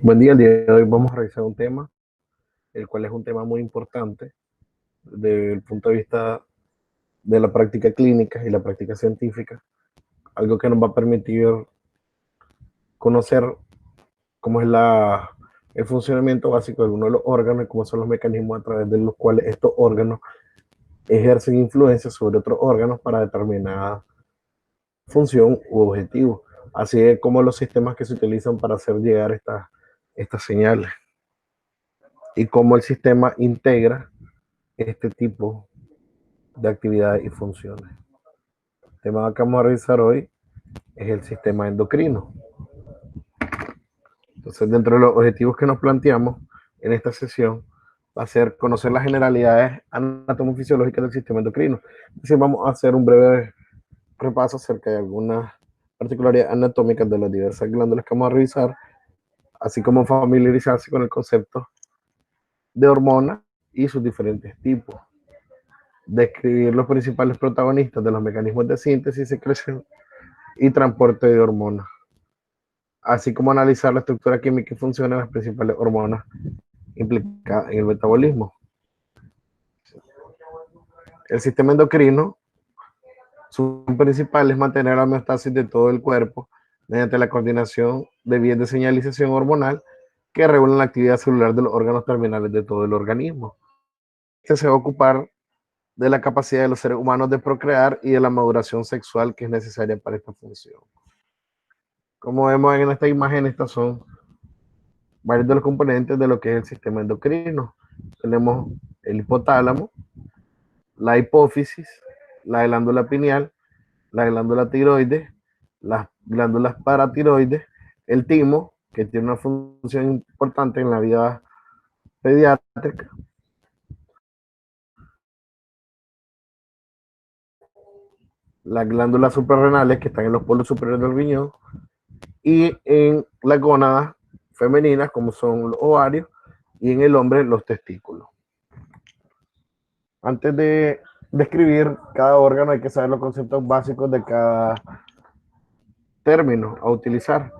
Buen día, el día de hoy vamos a revisar un tema, el cual es un tema muy importante desde el punto de vista de la práctica clínica y la práctica científica, algo que nos va a permitir conocer cómo es el funcionamiento básico de algunos de los órganos y cómo son los mecanismos a través de los cuales estos órganos ejercen influencia sobre otros órganos para determinada función u objetivo, así es como los sistemas que se utilizan para hacer llegar estas señales y cómo el sistema integra este tipo de actividades y funciones. El tema que vamos a revisar hoy es el sistema endocrino. Entonces, dentro de los objetivos que nos planteamos en esta sesión, va a ser conocer las generalidades anatomofisiológicas del sistema endocrino. Entonces, vamos a hacer un breve repaso acerca de algunas particularidades anatómicas de las diversas glándulas que vamos a revisar, así como familiarizarse con el concepto de hormona y sus diferentes tipos. Describir los principales protagonistas de los mecanismos de síntesis, secreción y transporte de hormonas, así como analizar la estructura química y función de las principales hormonas implicadas en el metabolismo. El sistema endocrino, su principal es mantener la homeostasis de todo el cuerpo mediante la coordinación de vías de señalización hormonal que regulan la actividad celular de los órganos terminales de todo el organismo. Este se va a ocupar de la capacidad de los seres humanos de procrear y de la maduración sexual que es necesaria para esta función. Como vemos en esta imagen, estas son varios de los componentes de lo que es el sistema endocrino. Tenemos el hipotálamo, la hipófisis, la glándula pineal, la glándula tiroides, las glándulas paratiroides, el timo, que tiene una función importante en la vida pediátrica, las glándulas suprarrenales, que están en los polos superiores del riñón, y en las gónadas femeninas, como son los ovarios, y en el hombre, los testículos. Antes de describir cada órgano hay que saber los conceptos básicos de cada término a utilizar.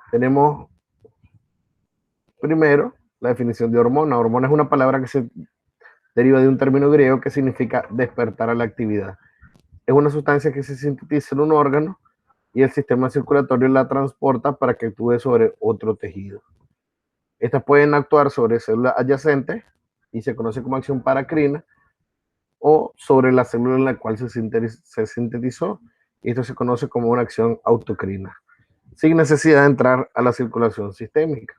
Tenemos primero la definición de hormona. Hormona es una palabra que se deriva de un término griego que significa despertar a la actividad. Es una sustancia que se sintetiza en un órgano y el sistema circulatorio la transporta para que actúe sobre otro tejido. Estas pueden actuar sobre células adyacentes y se conoce como acción paracrina, o sobre la célula en la cual se sintetizó, y esto se conoce como una acción autocrina, sin necesidad de entrar a la circulación sistémica.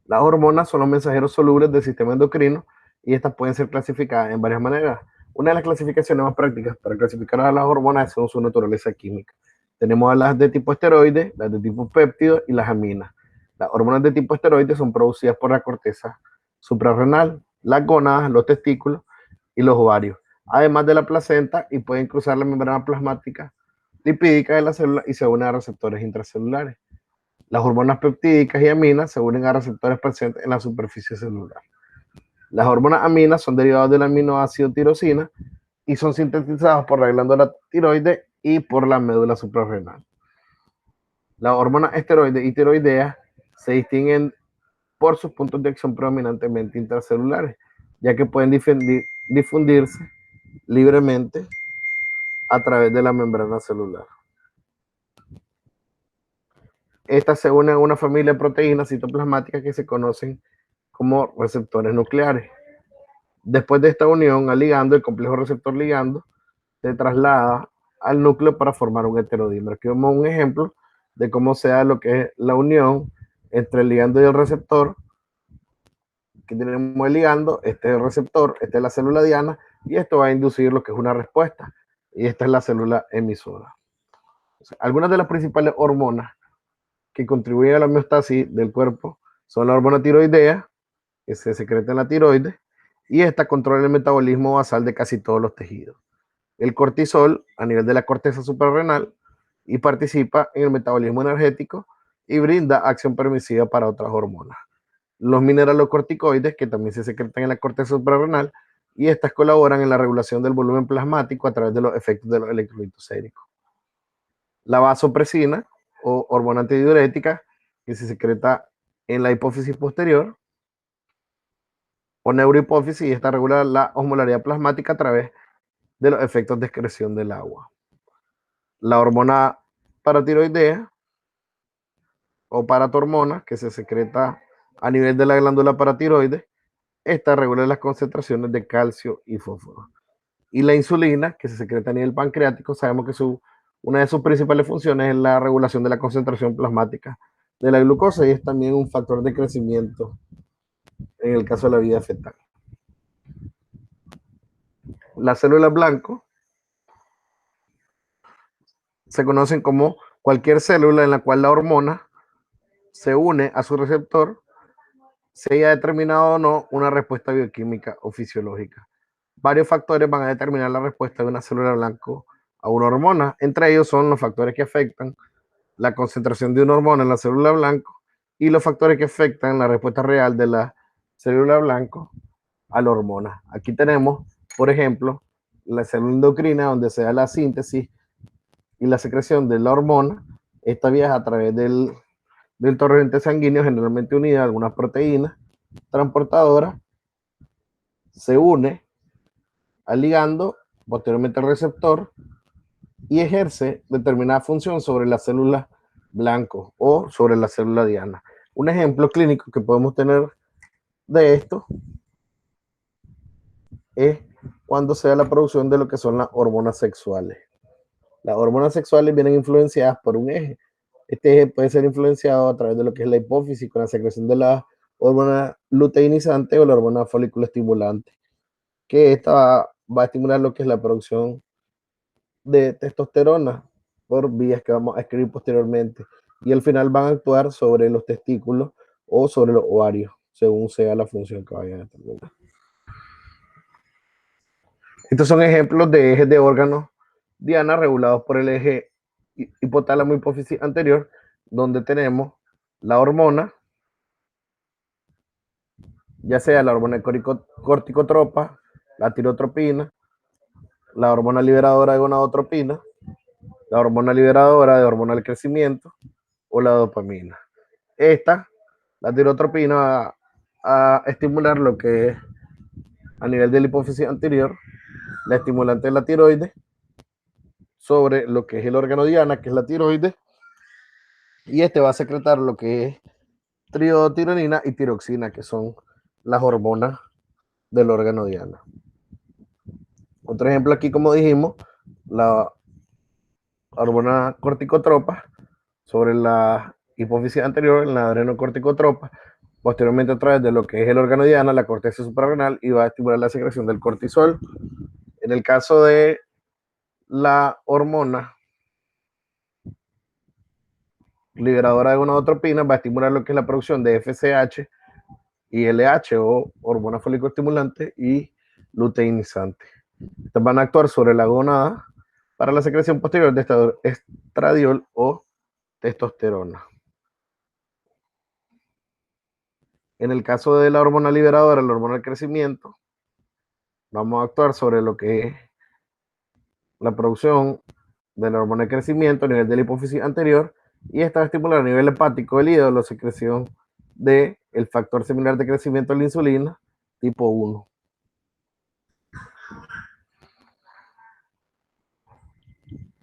Las hormonas son los mensajeros solubles del sistema endocrino y estas pueden ser clasificadas en varias maneras. Una de las clasificaciones más prácticas para clasificar a las hormonas es según su naturaleza química. Tenemos a las de tipo esteroide, las de tipo péptido y las aminas. Las hormonas de tipo esteroide son producidas por la corteza suprarrenal, las gónadas, los testículos y los ovarios, además de la placenta, y pueden cruzar la membrana plasmática lipídica de la célula y se unen a receptores intracelulares. Las hormonas peptídicas y aminas se unen a receptores presentes en la superficie celular. Las hormonas aminas son derivados del aminoácido tirosina y son sintetizados por la glándula tiroides y por la médula suprarrenal. Las hormonas esteroides y tiroideas se distinguen por sus puntos de acción predominantemente intracelulares, ya que pueden difundirse libremente a través de la membrana celular. Estas se unen a una familia de proteínas citoplasmáticas que se conocen como receptores nucleares. Después de esta unión al ligando, el complejo receptor ligando se traslada al núcleo para formar un heterodímero. Aquí vemos un ejemplo de cómo se da lo que es la unión entre el ligando y el receptor. Aquí tenemos el ligando, este es el receptor, esta es la célula diana, y esto va a inducir lo que es una respuesta, y esta es la célula emisora. O sea, algunas de las principales hormonas que contribuyen a la homeostasis del cuerpo son la hormona tiroidea, que se secreta en la tiroides, y esta controla el metabolismo basal de casi todos los tejidos. El cortisol a nivel de la corteza suprarrenal y participa en el metabolismo energético y brinda acción permisiva para otras hormonas. Los mineralocorticoides, que también se secretan en la corteza suprarrenal, y estas colaboran en la regulación del volumen plasmático a través de los efectos de los electrolitos séricos. La vasopresina o hormona antidiurética que se secreta en la hipófisis posterior o neurohipófisis, y esta regula la osmolaridad plasmática a través de los efectos de excreción del agua. La hormona paratiroidea o paratormona, que se secreta a nivel de la glándula paratiroides, esta regula las concentraciones de calcio y fósforo. Y la insulina, que se secreta a nivel pancreático, sabemos que una de sus principales funciones es la regulación de la concentración plasmática de la glucosa, y es también un factor de crecimiento en el caso de la vida fetal. Las células blanco se conocen como cualquier célula en la cual la hormona se une a su receptor, se haya determinado o no una respuesta bioquímica o fisiológica. Varios factores van a determinar la respuesta de una célula blanco a una hormona. Entre ellos son los factores que afectan la concentración de una hormona en la célula blanco y los factores que afectan la respuesta real de la célula blanco a la hormona. Aquí tenemos, por ejemplo, la célula endocrina, donde se da la síntesis y la secreción de la hormona. Esta viaja a través del torrente sanguíneo, generalmente unida a algunas proteínas transportadoras, se une al ligando, posteriormente al receptor, y ejerce determinada función sobre la célula blanco o sobre la célula diana. Un ejemplo clínico que podemos tener de esto es cuando se da la producción de lo que son las hormonas sexuales. Las hormonas sexuales vienen influenciadas por un eje. Este eje puede ser influenciado a través de lo que es la hipófisis con la secreción de la hormona luteinizante o la hormona folículo estimulante, que esta va a estimular lo que es la producción de testosterona por vías que vamos a escribir posteriormente, y al final van a actuar sobre los testículos o sobre los ovarios, según sea la función que vayan a determinar. Estos son ejemplos de ejes de órganos diana regulados por el eje hipotálamo hipófisis anterior, donde tenemos la hormona, ya sea la hormona corticotropa, la tirotropina, la hormona liberadora de gonadotropina, la hormona liberadora de hormona del crecimiento o la dopamina. Esta, la tirotropina, va a estimular lo que es a nivel de la hipófisis anterior, la estimulante de la tiroides, sobre lo que es el órgano diana, que es la tiroides, y este va a secretar lo que es triotironina y tiroxina, que son las hormonas del órgano diana. Otro ejemplo aquí, como dijimos, la hormona corticotropa sobre la hipófisis anterior, en la adrenocorticotropa, posteriormente a través de lo que es el órgano diana, la corteza suprarrenal, y va a estimular la secreción del cortisol. En el caso de la hormona liberadora de gonadotropina, va a estimular lo que es la producción de FSH y LH o hormona folicoestimulante y luteinizante. Estas van a actuar sobre la gonada para la secreción posterior de estradiol o testosterona. En el caso de la hormona liberadora, la hormona del crecimiento, vamos a actuar sobre lo que es la producción de la hormona de crecimiento a nivel de la hipófisis anterior, y esta va a estimular a nivel hepático del hígado la secreción del factor similar de crecimiento de la insulina tipo 1.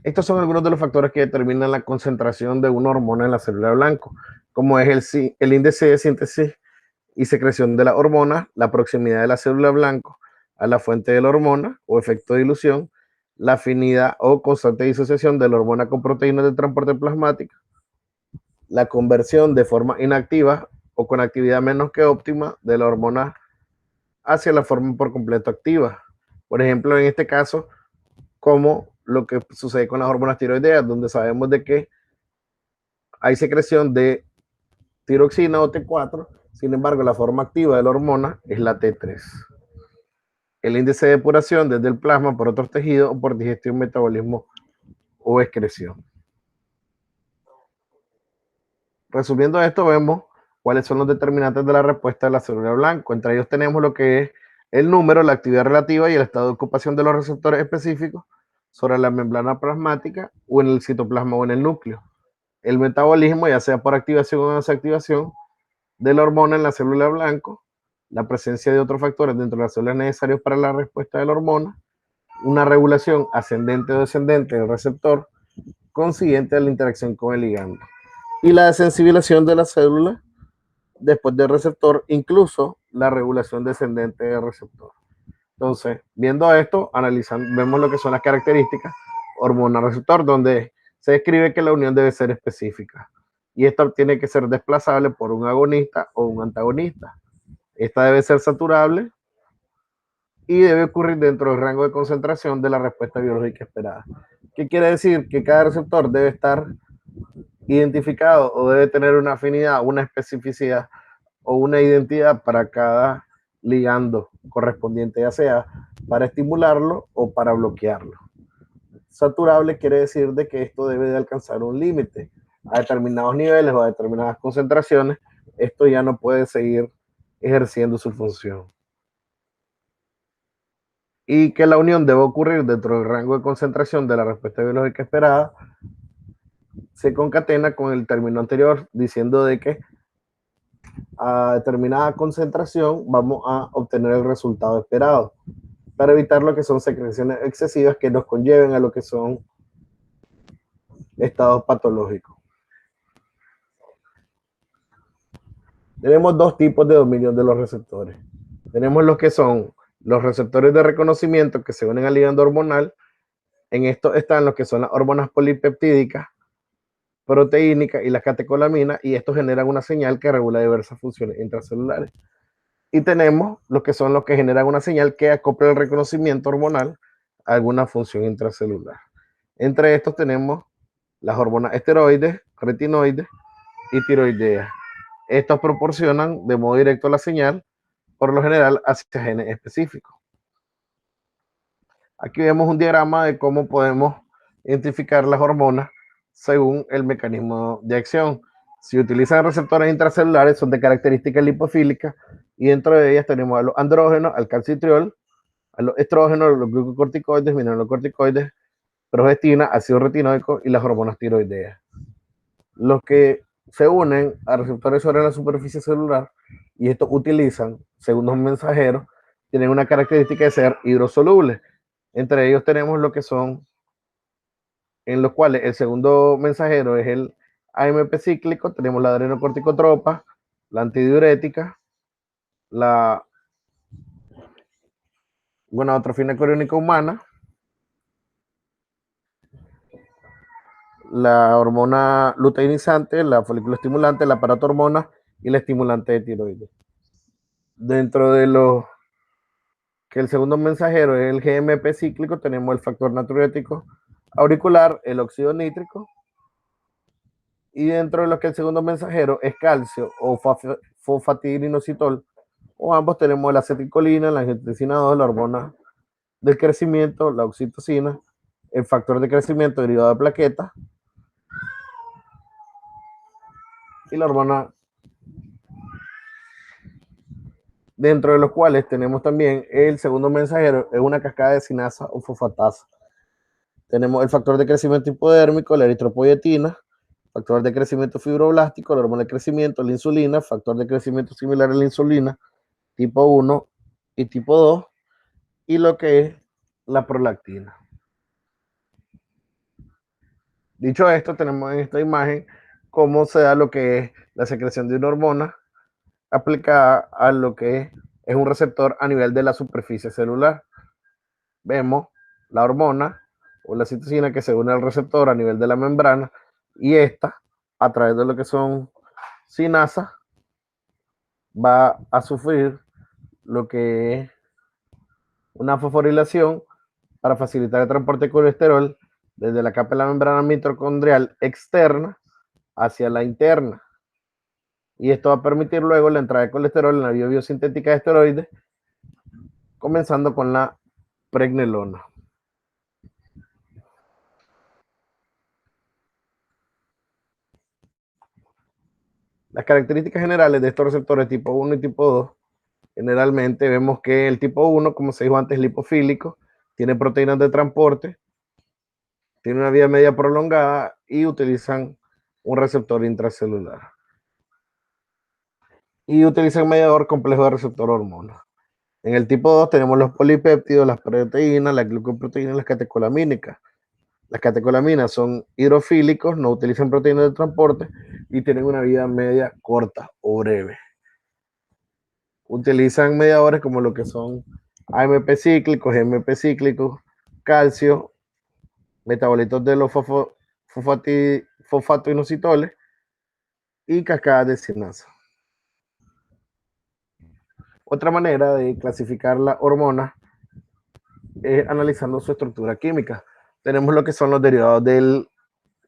Estos son algunos de los factores que determinan la concentración de una hormona en la célula blanco, como es el índice de síntesis y secreción de la hormona, la proximidad de la célula blanco a la fuente de la hormona o efecto de dilución, la afinidad o constante disociación de la hormona con proteínas de transporte plasmático, la conversión de forma inactiva o con actividad menos que óptima de la hormona hacia la forma por completo activa. Por ejemplo, en este caso, como lo que sucede con las hormonas tiroideas, donde sabemos de que hay secreción de tiroxina o T4, sin embargo, la forma activa de la hormona es la T3. El índice de depuración desde el plasma por otros tejidos o por digestión, metabolismo o excreción. Resumiendo esto, vemos cuáles son los determinantes de la respuesta de la célula blanco. Entre ellos tenemos lo que es el número, la actividad relativa y el estado de ocupación de los receptores específicos sobre la membrana plasmática o en el citoplasma o en el núcleo. el metabolismo, ya sea por activación o desactivación de la hormona en la célula blanco, la presencia de otros factores dentro de las células necesarios para la respuesta de la hormona, una regulación ascendente o descendente del receptor consiguiente a la interacción con el ligando, y la desensibilización de la célula después del receptor, incluso la regulación descendente del receptor. Entonces, viendo esto, analizando, vemos lo que son las características hormona-receptor, donde se describe que la unión debe ser específica. Y esta tiene que ser desplazable por un agonista o un antagonista. Esta debe ser saturable y debe ocurrir dentro del rango de concentración de la respuesta biológica esperada. ¿Qué quiere decir? Que cada receptor debe estar identificado o debe tener una afinidad, una especificidad o una identidad para cada ligando correspondiente, ya sea para estimularlo o para bloquearlo. Saturable quiere decir de que esto debe de alcanzar un límite a determinados niveles o a determinadas concentraciones. Esto ya no puede seguir ejerciendo su función. Y que la unión debe ocurrir dentro del rango de concentración de la respuesta biológica esperada se concatena con el término anterior, diciendo de que a determinada concentración vamos a obtener el resultado esperado, para evitar lo que son secreciones excesivas que nos conlleven a lo que son estados patológicos. Tenemos dos tipos de dominio de los receptores. Tenemos los que son los receptores de reconocimiento que se unen al ligando hormonal. En esto están los que son las hormonas polipeptídicas, proteínicas y las catecolaminas, y estos generan una señal que regula diversas funciones intracelulares. Y tenemos los que son los que generan una señal que acopla el reconocimiento hormonal a alguna función intracelular. Entre estos tenemos las hormonas esteroides, retinoides y tiroideas. Estos proporcionan de modo directo la señal, por lo general, hacia genes específicos. Aquí vemos un diagrama de cómo podemos identificar las hormonas según el mecanismo de acción. Si utilizan receptores intracelulares, son de características lipofílicas, y dentro de ellas tenemos a los andrógenos, al calcitriol, a los estrógenos, los glucocorticoides, mineralocorticoides, progestina, ácido retinoico y las hormonas tiroideas. Los que se unen a receptores sobre la superficie celular y estos utilizan segundos mensajeros, tienen una característica de ser hidrosolubles. Entre ellos tenemos lo que son, en los cuales el segundo mensajero es el AMP cíclico, tenemos la adrenocorticotropa, la antidiurética, la gonadotrofina coriónica humana, la hormona luteinizante, la foliculoestimulante, la paratormona y la estimulante de tiroides. Dentro de los que el segundo mensajero es el GMP cíclico, tenemos el factor natriurético auricular, el óxido nítrico, y dentro de los que el segundo mensajero es calcio o fosfatidilinositol, o ambos tenemos la acetilcolina, la angiotensina 2, la hormona del crecimiento, la oxitocina, el factor de crecimiento derivado de plaquetas y la hormona, dentro de los cuales tenemos también el segundo mensajero, es una cascada de sinasa o fosfatasa. Tenemos el factor de crecimiento hipodérmico, la eritropoyetina, factor de crecimiento fibroblástico, la hormona de crecimiento, la insulina, factor de crecimiento similar a la insulina, tipo 1 y tipo 2, y lo que es la prolactina. Dicho esto, tenemos en esta imagen cómo se da lo que es la secreción de una hormona aplicada a lo que es un receptor a nivel de la superficie celular. Vemos la hormona o la citocina que se une al receptor a nivel de la membrana, y esta, a través de lo que son sinasas, va a sufrir lo que es una fosforilación para facilitar el transporte de colesterol desde la capa de la membrana mitocondrial externa hacia la interna. Y esto va a permitir luego la entrada de colesterol en la vía biosintética de esteroides, comenzando con la pregnenolona. Las características generales de estos receptores tipo 1 y tipo 2, generalmente vemos que el tipo 1, como se dijo antes, es lipofílico, tiene proteínas de transporte, tiene una vida media prolongada y utilizan un receptor intracelular. Y utiliza un mediador complejo de receptor hormona. En el tipo 2 tenemos los polipéptidos, las proteínas, las glucoproteínas y las catecolamínicas. Las catecolaminas son hidrofílicos, no utilizan proteínas de transporte y tienen una vida media corta o breve. Utilizan mediadores como lo que son AMP cíclicos, MP cíclicos, calcio, metabolitos de los fosfatoinositoles y cascadas de sinasa. Otra manera de clasificar la hormona es analizando su estructura química. Tenemos lo que son los derivados del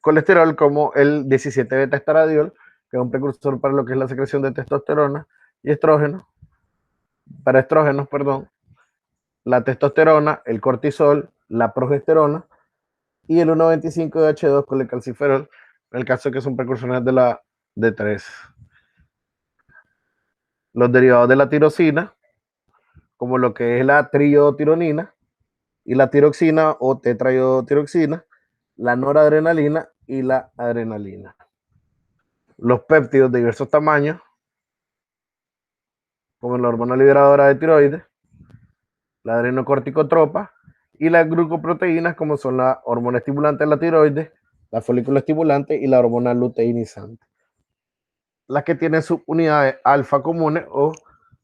colesterol, como el 17-beta-estradiol, que es un precursor para lo que es la secreción de testosterona y estrógeno, para estrógenos, perdón, la testosterona, el cortisol, la progesterona y el 1,25-H2 con el calciferol, en el caso de que son precursores de la D3. Los derivados de la tirosina, como lo que es la triiodotironina y la tiroxina o tetraiodotiroxina, la noradrenalina y la adrenalina. Los péptidos de diversos tamaños, como la hormona liberadora de tiroides, la adrenocorticotropa y las glucoproteínas, como son la hormona estimulante de la tiroides, la folículo estimulante y la hormona luteinizante. Las que tienen subunidades alfa comunes o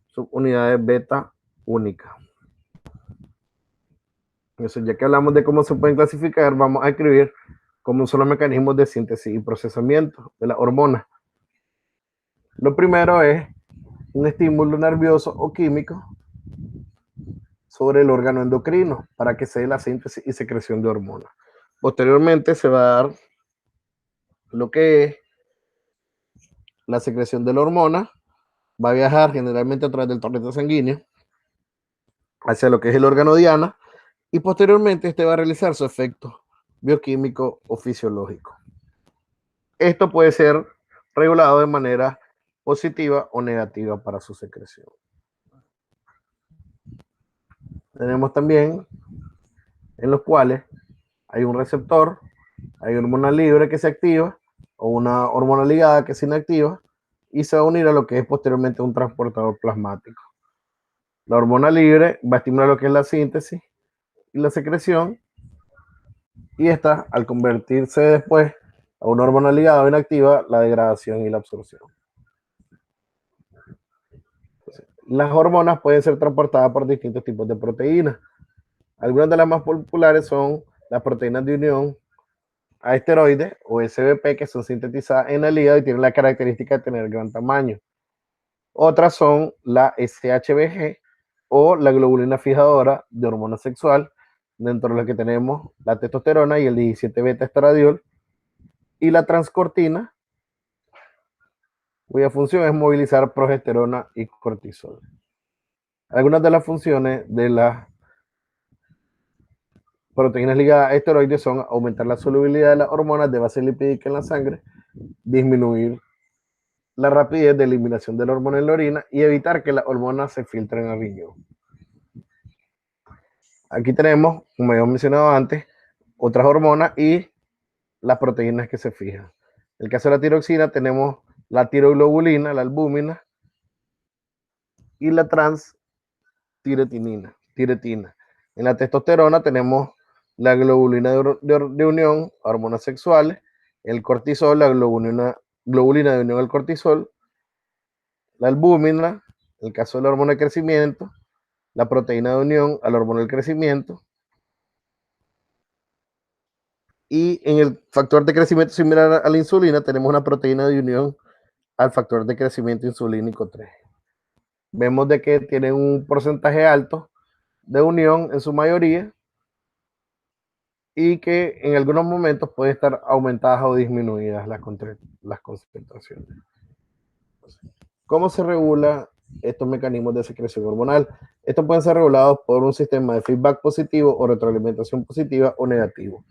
subunidades beta únicas. Eso, ya que hablamos de cómo se pueden clasificar, vamos a escribir cómo son los mecanismos de síntesis y procesamiento de las hormonas. Lo primero es un estímulo nervioso o químico sobre el órgano endocrino para que se dé la síntesis y secreción de hormonas. Posteriormente se va a dar lo que es la secreción de la hormona, va a viajar generalmente a través del torrente sanguíneo hacia lo que es el órgano diana y posteriormente este va a realizar su efecto bioquímico o fisiológico. Esto puede ser regulado de manera positiva o negativa para su secreción. Tenemos también en los cuales hay un receptor, hay hormona libre que se activa o una hormona ligada que se inactiva y se va a unir a lo que es posteriormente un transportador plasmático. La hormona libre va a estimular lo que es la síntesis y la secreción y esta, al convertirse después a una hormona ligada o inactiva, la degradación y la absorción. Las hormonas pueden ser transportadas por distintos tipos de proteínas. Algunas de las más populares son las proteínas de unión a esteroides o SBP, que son sintetizadas en el hígado y tienen la característica de tener gran tamaño. Otras son la SHBG o la globulina fijadora de hormona sexual, dentro de las que tenemos la testosterona y el 17-beta-estradiol, y la transcortina, cuya función es movilizar progesterona y cortisol. Algunas de las funciones de las proteínas ligadas a esteroides son aumentar la solubilidad de las hormonas de base lipídica en la sangre, disminuir la rapidez de eliminación de la hormona en la orina y evitar que las hormonas se filtren al riñón. Aquí tenemos, como habíamos mencionado antes, otras hormonas y las proteínas que se fijan. En el caso de la tiroxina tenemos la tiroglobulina, la albúmina y la transtiretina. En la testosterona tenemos la globulina de unión, hormonas sexuales, el cortisol, la globulina de unión al cortisol, la albúmina, en el caso de la hormona de crecimiento, la proteína de unión a la hormona del crecimiento, y en el factor de crecimiento similar a la insulina tenemos una proteína de unión al factor de crecimiento insulínico 3. Vemos de que tienen un porcentaje alto de unión en su mayoría y que en algunos momentos pueden estar aumentadas o disminuidas las concentraciones. ¿Cómo se regula estos mecanismos de secreción hormonal? Estos pueden ser regulados por un sistema de feedback positivo o retroalimentación positiva o negativo.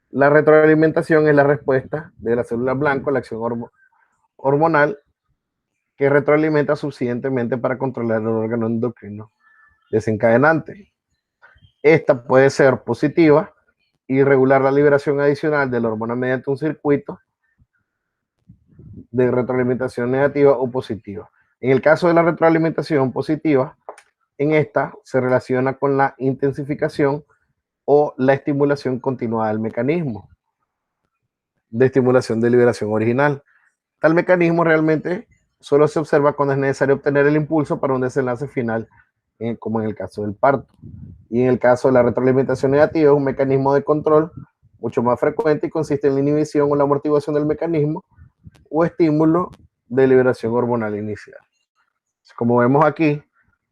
La retroalimentación es la respuesta de la célula blanca a la acción hormonal que retroalimenta suficientemente para controlar el órgano endocrino desencadenante. Esta puede ser positiva y regular la liberación adicional de la hormona mediante un circuito de retroalimentación negativa o positiva. En el caso de la retroalimentación positiva, en esta se relaciona con la intensificación o la estimulación continuada del mecanismo de estimulación de liberación original. Tal mecanismo realmente solo se observa cuando es necesario obtener el impulso para un desenlace final, como en el caso del parto. Y en el caso de la retroalimentación negativa, es un mecanismo de control mucho más frecuente y consiste en la inhibición o la amortiguación del mecanismo o estímulo de liberación hormonal inicial. Como vemos aquí,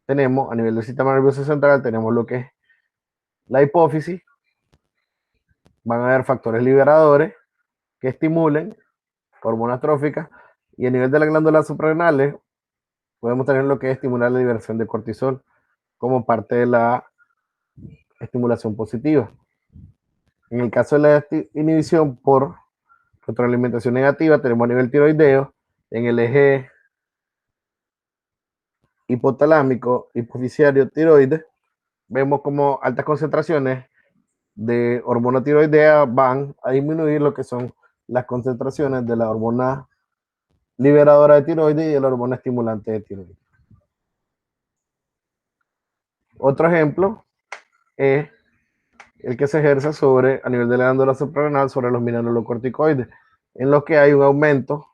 tenemos a nivel del sistema nervioso central, tenemos lo que es la hipófisis, van a haber factores liberadores que estimulen hormonas tróficas, y a nivel de las glándulas suprarrenales podemos tener lo que es estimular la liberación de cortisol como parte de la estimulación positiva. En el caso de la inhibición por retroalimentación negativa, tenemos a nivel tiroideo, en el eje hipotalámico, hipofisiario, tiroides, vemos como altas concentraciones de hormona tiroidea van a disminuir lo que son las concentraciones de la hormona liberadora de tiroides y de la hormona estimulante de tiroides. Otro ejemplo es el que se ejerce sobre, a nivel de la glándula suprarrenal, sobre los mineralocorticoides, en los que hay un aumento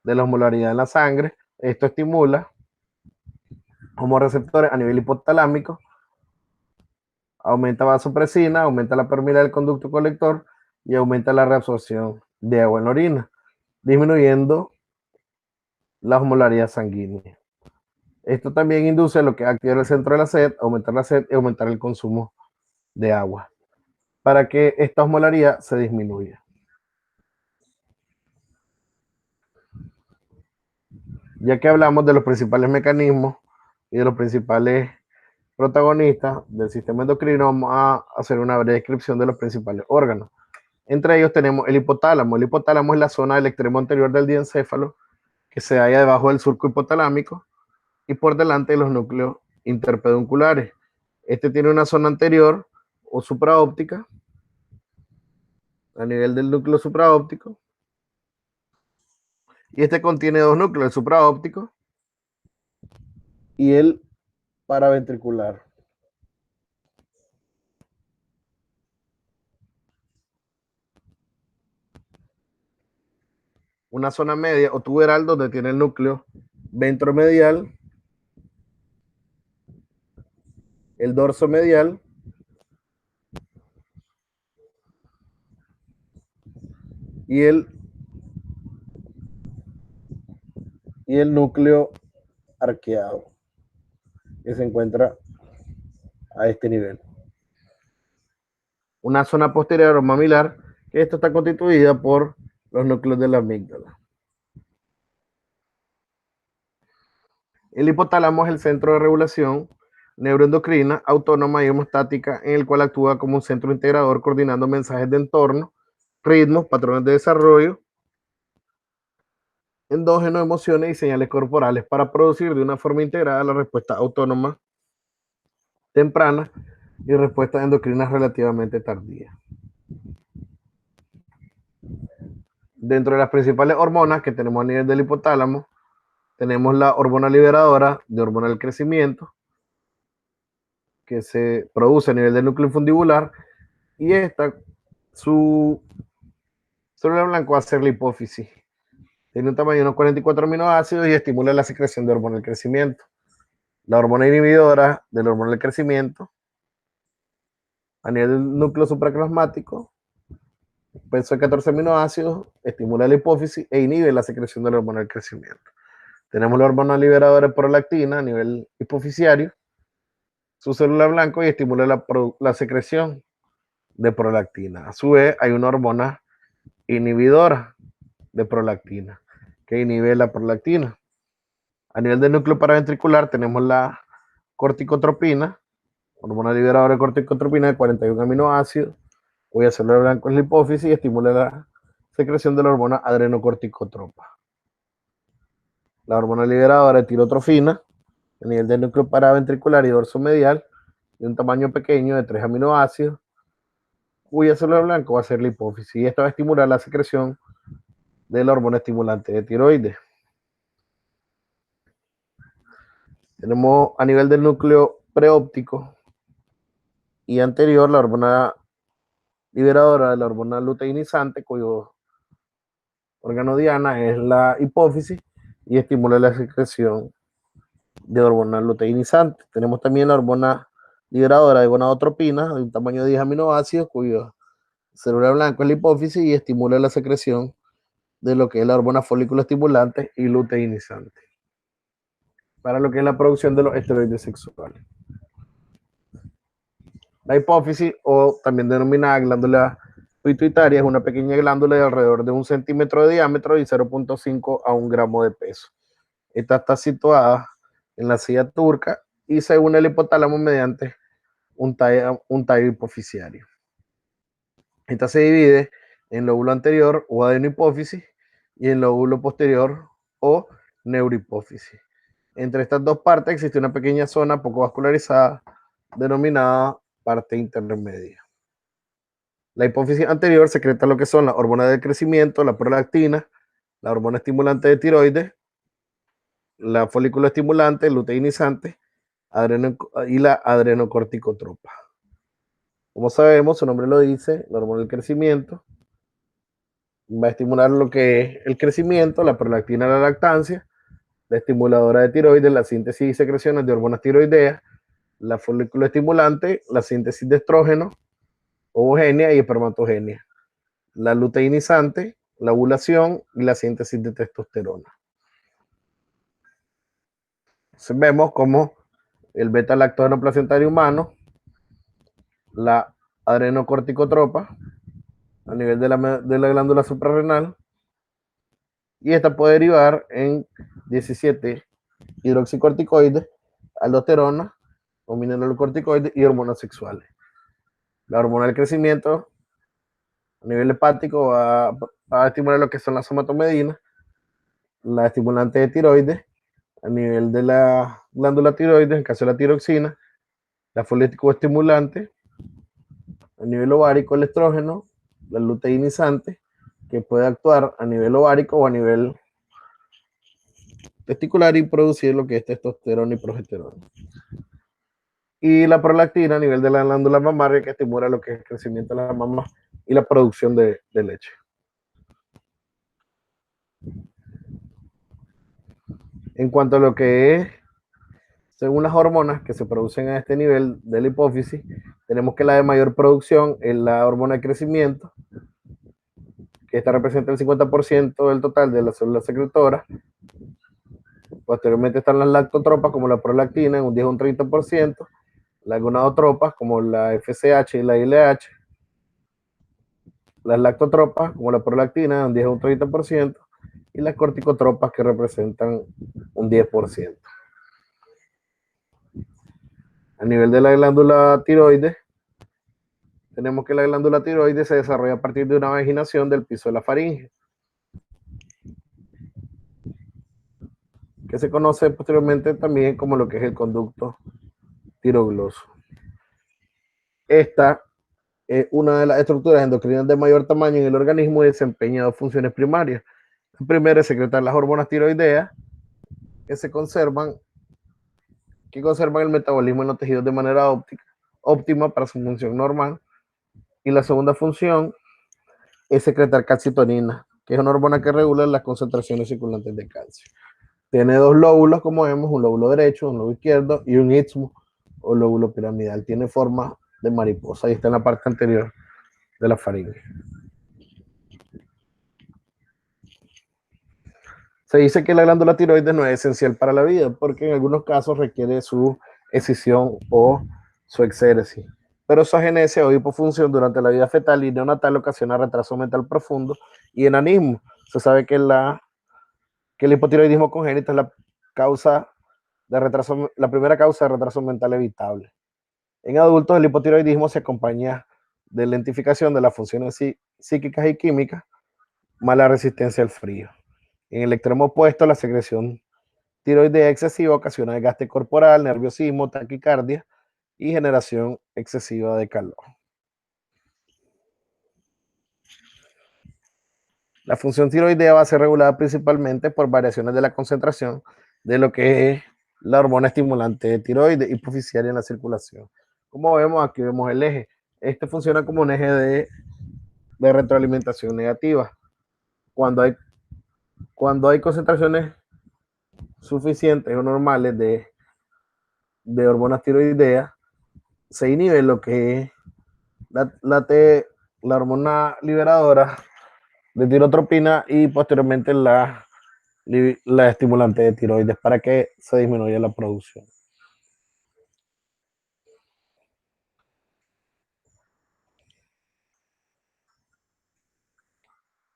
de la osmolaridad en la sangre. Esto estimula homorreceptores a nivel hipotalámico, aumenta vasopresina, aumenta la permeabilidad del conducto colector y aumenta la reabsorción de agua en la orina, disminuyendo la osmolaridad sanguínea. Esto también induce lo que es activar el centro de la sed y aumentar el consumo de agua para que esta osmolaridad se disminuya. Ya que hablamos de los principales mecanismos y de los principales protagonistas del sistema endocrino, vamos a hacer una breve descripción de los principales órganos. Entre ellos tenemos el hipotálamo. El hipotálamo es la zona del extremo anterior del diencéfalo que se halla debajo del surco hipotalámico y por delante de los núcleos interpedunculares. Este tiene una zona anterior o supraóptica a nivel del núcleo supraóptico, y este contiene dos núcleos, el supraóptico y el paraventricular. Una zona media o tuberal donde tiene el núcleo ventromedial, el dorso medial y el núcleo arqueado, que se encuentra a este nivel. Una zona posterior o mamilar, que esta está constituida por los núcleos de la amígdala. El hipotálamo es el centro de regulación neuroendocrina, autónoma y hemostática, en el cual actúa como un centro integrador coordinando mensajes de entorno, ritmos, patrones de desarrollo, endógeno, emociones y señales corporales para producir de una forma integrada la respuesta autónoma temprana y respuestas endocrinas relativamente tardías. Dentro de las principales hormonas que tenemos a nivel del hipotálamo, tenemos la hormona liberadora de hormona del crecimiento, que se produce a nivel del núcleo infundibular, y esta, su célula blanco va a ser la hipófisis. Tiene un tamaño de unos 44 aminoácidos y estimula la secreción de hormona del crecimiento. La hormona inhibidora de la hormona del crecimiento, a nivel del núcleo supraclasmático, peso de 14 aminoácidos, estimula la hipófisis e inhibe la secreción de la hormona del crecimiento. Tenemos la hormona liberadora de prolactina a nivel hipofisiario, su célula blanco, y estimula la secreción de prolactina. A su vez, hay una hormona inhibidora de prolactina que inhibe la prolactina. A nivel del núcleo paraventricular tenemos la corticotropina, hormona liberadora de corticotropina de 41 aminoácidos, cuya célula blanco es la hipófisis y estimula la secreción de la hormona adrenocorticotropa. La hormona liberadora de tirotrofina, a nivel del núcleo paraventricular y dorso medial, de un tamaño pequeño de 3 aminoácidos, cuya célula blanco va a ser la hipófisis, y esta va a estimular la secreción de la hormona estimulante de tiroides. Tenemos a nivel del núcleo preóptico y anterior la hormona liberadora de la hormona luteinizante, cuyo órgano diana es la hipófisis y estimula la secreción de hormona luteinizante. Tenemos también la hormona liberadora de gonadotropina de un tamaño de 10 aminoácidos, cuyo célula blanca es la hipófisis y estimula la secreción de lo que es la hormona folículo estimulante y luteinizante para lo que es la producción de los esteroides sexuales. La hipófisis, o también denominada glándula pituitaria, es una pequeña glándula de alrededor de 1 centímetro de diámetro y 0.5 a 1 gramo de peso. Esta está situada en la silla turca y se une al hipotálamo mediante un tallo hipofisiario. Esta se divide en lóbulo anterior o adenohipófisis y en lóbulo posterior o neurohipófisis. Entre estas dos partes existe una pequeña zona poco vascularizada denominada parte intermedia. La hipófisis anterior secreta lo que son las hormonas del crecimiento, la prolactina, la hormona estimulante de tiroides, la folículo estimulante, luteinizante y la adrenocorticotropa. Como sabemos, su nombre lo dice, la hormona del crecimiento va a estimular lo que es el crecimiento, la prolactina, la lactancia, la estimuladora de tiroides, la síntesis y secreciones de hormonas tiroideas, la folículo estimulante, la síntesis de estrógeno, ovogenia y espermatogenia, la luteinizante, la ovulación y la síntesis de testosterona. Entonces vemos como el beta-lactógeno placentario humano, la adrenocorticotropa a nivel de la glándula suprarrenal, y esta puede derivar en 17 hidroxicorticoides, aldosterona, o mineralocorticoides y hormonas sexuales. La hormona del crecimiento a nivel hepático va a estimular lo que son las somatomedinas, la estimulante de tiroides a nivel de la glándula tiroides, en caso de la tiroxina, la folículo estimulante, a nivel ovárico el estrógeno, la luteinizante, que puede actuar a nivel ovárico o a nivel testicular y producir lo que es testosterona y progesterona. Y la prolactina a nivel de la glándula mamaria, que estimula lo que es el crecimiento de la mama y la producción de leche. En cuanto a lo que es, según las hormonas que se producen a este nivel de la hipófisis, tenemos que la de mayor producción es la hormona de crecimiento, que esta representa el 50% del total de las células secretoras. Posteriormente están las lactotropas como la prolactina en un 10 o un 30%, las gonadotropas como la FSH y la LH, las lactotropas como la prolactina en un 10 o un 30%, y las corticotropas que representan un 10%. A nivel de la glándula tiroides, tenemos que la glándula tiroides se desarrolla a partir de una vaginación del piso de la faringe, que se conoce posteriormente también como lo que es el conducto tirogloso. Esta es una de las estructuras endocrinas de mayor tamaño en el organismo y desempeña dos funciones primarias. La primera es secretar las hormonas tiroideas que conservan el metabolismo en los tejidos de manera óptima para su función normal. Y la segunda función es secretar calcitonina, que es una hormona que regula las concentraciones circulantes de calcio. Tiene dos lóbulos, como vemos, un lóbulo derecho, un lóbulo izquierdo y un istmo o lóbulo piramidal. Tiene forma de mariposa y está en la parte anterior de la faringe. Se dice que la glándula tiroides no es esencial para la vida porque en algunos casos requiere su escisión o su exéresis. Pero su agenesia o hipofunción durante la vida fetal y neonatal ocasiona retraso mental profundo y enanismo. Se sabe que el hipotiroidismo congénito es la primera causa de retraso mental evitable. En adultos, el hipotiroidismo se acompaña de lentificación de las funciones psíquicas y químicas, mala resistencia al frío. En el extremo opuesto, la secreción tiroidea excesiva ocasiona desgaste corporal, nerviosismo, taquicardia y generación excesiva de calor. La función tiroidea va a ser regulada principalmente por variaciones de la concentración de lo que es la hormona estimulante de tiroides hipoficial en la circulación. Como vemos, aquí vemos el eje. Este funciona como un eje de retroalimentación negativa. Cuando hay concentraciones suficientes o normales de hormonas tiroideas, se inhibe lo que es la hormona liberadora de tirotropina y posteriormente la estimulante de tiroides para que se disminuya la producción.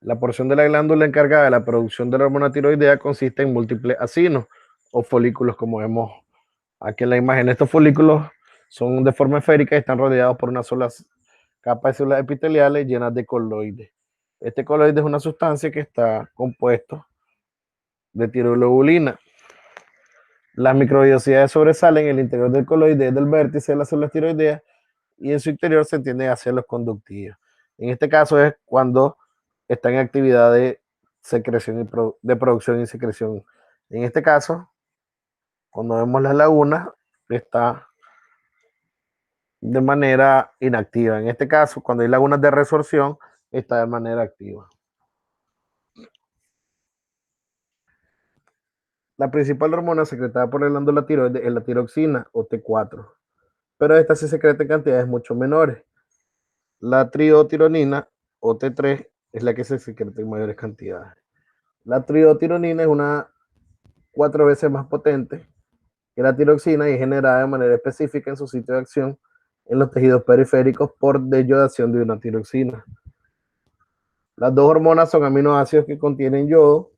La porción de la glándula encargada de la producción de la hormona tiroidea consiste en múltiples acinos o folículos, como vemos aquí en la imagen. Estos folículos son de forma esférica y están rodeados por una sola capa de células epiteliales llenas de coloides. Este coloide es una sustancia que está compuesto de tiroglobulina. Las microvellosidades sobresalen en el interior del coloide desde el vértice de las células tiroideas y en su interior se tienden hacia los conductillos. En este caso es cuando está en actividad de secreción de producción y secreción. En este caso, cuando vemos las lagunas, está de manera inactiva. En este caso, cuando hay lagunas de resorción, está de manera activa. La principal hormona secretada por la glándula tiroides es la tiroxina o T4, pero esta se secreta en cantidades mucho menores. La triotironina o T3 es la que se secreta en mayores cantidades. La triotironina es una 4 veces más potente que la tiroxina y es generada de manera específica en su sitio de acción en los tejidos periféricos por deyodación de una tiroxina. Las dos hormonas son aminoácidos que contienen yodo.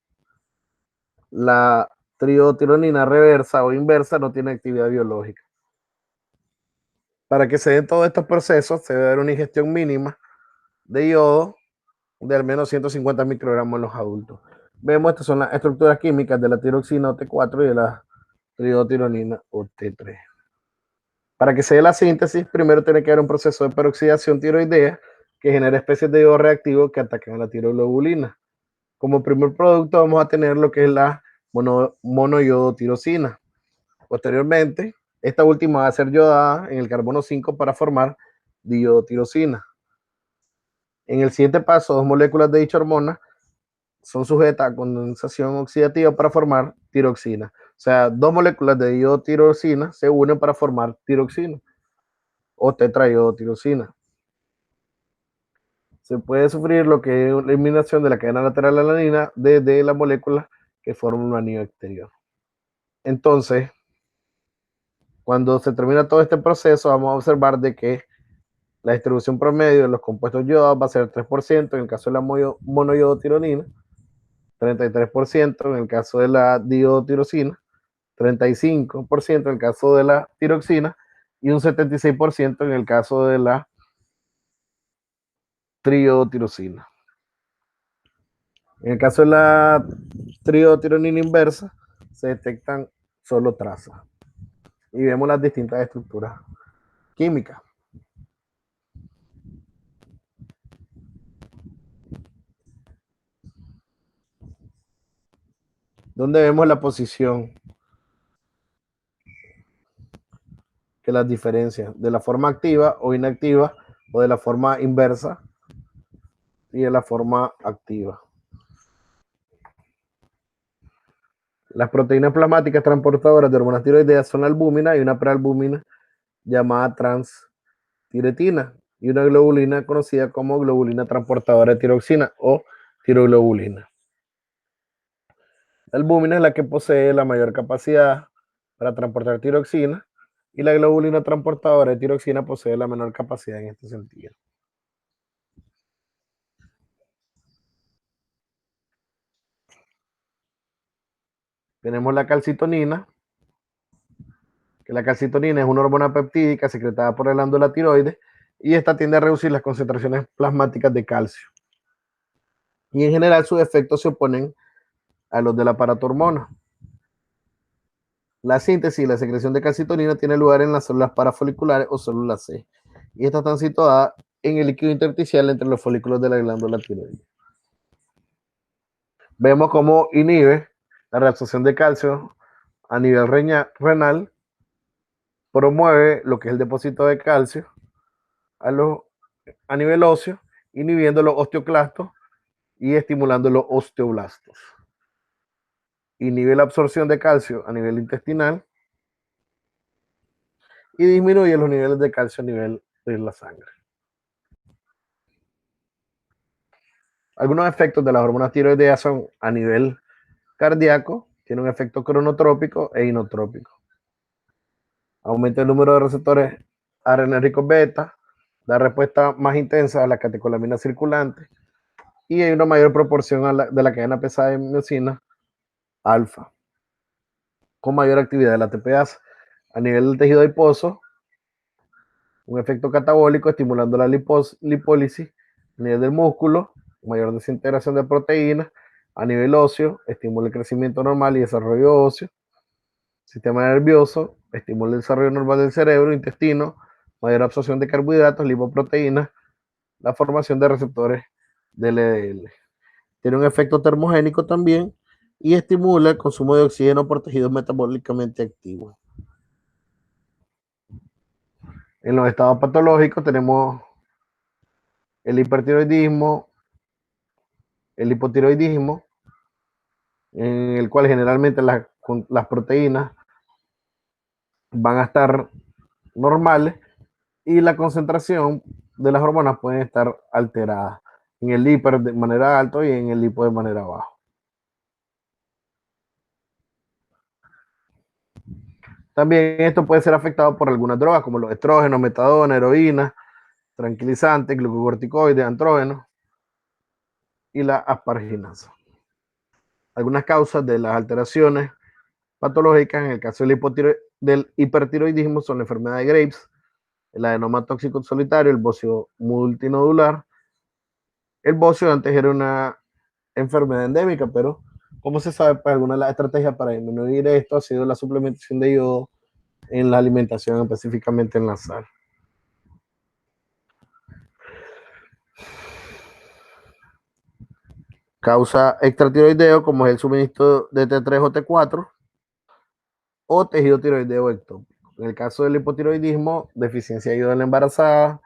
La triotironina reversa o inversa no tiene actividad biológica. Para que se den todos estos procesos, se debe dar una ingestión mínima de yodo de al menos 150 microgramos en los adultos. Vemos, estas son las estructuras químicas de la tiroxina o T4 y de la triotironina o T3. Para que se dé la síntesis, primero tiene que haber un proceso de peroxidación tiroidea que genera especies de yodo reactivo que atacan a la tiroglobulina. Como primer producto vamos a tener lo que es la monoyodotirosina. Posteriormente, esta última va a ser yodada en el carbono 5 para formar diyodotirosina. En el siguiente paso, dos moléculas de dicha hormona son sujetas a condensación oxidativa para formar tiroxina. O sea, dos moléculas de diyodotirosina se unen para formar tiroxina o tetrayodotirosina. Se puede sufrir lo que es la eliminación de la cadena lateral alanina desde la molécula que forma un anillo exterior. Entonces, cuando se termina todo este proceso, vamos a observar de que la distribución promedio de los compuestos yodados va a ser 3% en el caso de la monoyodotironina, 33% en el caso de la diyodotirosina, 35% en el caso de la tiroxina y un 76% en el caso de la triodotirosina. En el caso de la triodotironina inversa, se detectan solo trazas y vemos las distintas estructuras químicas. Donde vemos la posición que las diferencias de la forma activa o inactiva o de la forma inversa y de la forma activa. Las proteínas plasmáticas transportadoras de hormonas tiroideas son la albúmina y una prealbúmina llamada transtiretina y una globulina conocida como globulina transportadora de tiroxina o tiroglobulina. La albúmina es la que posee la mayor capacidad para transportar tiroxina y la globulina transportadora de tiroxina posee la menor capacidad en este sentido. Tenemos la calcitonina, que la calcitonina es una hormona peptídica secretada por el glándula tiroides y esta tiende a reducir las concentraciones plasmáticas de calcio. Y en general sus efectos se oponen a los de la paratormona. La síntesis y la secreción de calcitonina tiene lugar en las células parafoliculares o células C. Y estas están situadas en el líquido intersticial entre los folículos de la glándula tiroides. Vemos cómo inhibe la reabsorción de calcio a nivel renal, promueve lo que es el depósito de calcio a nivel óseo, inhibiendo los osteoclastos y estimulando los osteoblastos. Inhibe la absorción de calcio a nivel intestinal y disminuye los niveles de calcio a nivel de la sangre. Algunos efectos de las hormonas tiroideas son a nivel cardíaco, tiene un efecto cronotrópico e inotrópico. Aumenta el número de receptores adrenérgicos beta, da respuesta más intensa a la catecolamina circulante y hay una mayor proporción de la cadena pesada de miocina alfa, con mayor actividad de la ATPase. A nivel del tejido adiposo, un efecto catabólico estimulando la lipólisis. A nivel del músculo, mayor desintegración de proteínas. A nivel óseo, estimula el crecimiento normal y desarrollo óseo. Sistema nervioso, estimula el desarrollo normal del cerebro, intestino, mayor absorción de carbohidratos, lipoproteínas, la formación de receptores del LDL. Tiene un efecto termogénico también y estimula el consumo de oxígeno por tejidos metabólicamente activos. En los estados patológicos tenemos el hipertiroidismo, el hipotiroidismo, en el cual generalmente las proteínas van a estar normales y la concentración de las hormonas pueden estar alteradas en el hiper de manera alta y en el hipo de manera baja. También esto puede ser afectado por algunas drogas como los estrógenos, metadona, heroína, tranquilizantes, glucocorticoides, andrógenos y la asparginasa. Algunas causas de las alteraciones patológicas en el caso del hipertiroidismo son la enfermedad de Graves, el adenoma tóxico solitario, el bocio multinodular. El bocio antes era una enfermedad endémica, pero como se sabe, pues alguna de las estrategias para disminuir esto ha sido la suplementación de yodo en la alimentación, específicamente en la sal. Causa extratiroideo, como es el suministro de T3 o T4, o tejido tiroideo ectópico. En el caso del hipotiroidismo, deficiencia de yodo en la embarazada,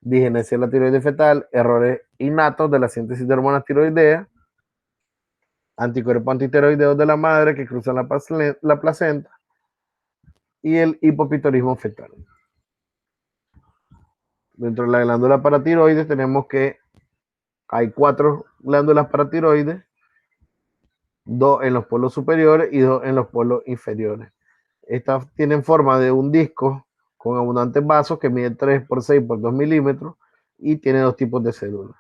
digenesia de la tiroides fetal, errores innatos de la síntesis de hormonas tiroideas, anticuerpos antitiroideos de la madre que cruzan la placenta y el hipopitorismo fetal. Dentro de la glándula paratiroides tenemos que hay 4 glándulas paratiroides, 2 en los polos superiores y 2 en los polos inferiores. Estas tienen forma de un disco con abundantes vasos que mide 3 por 6 por 2 milímetros y tiene 2 tipos de células.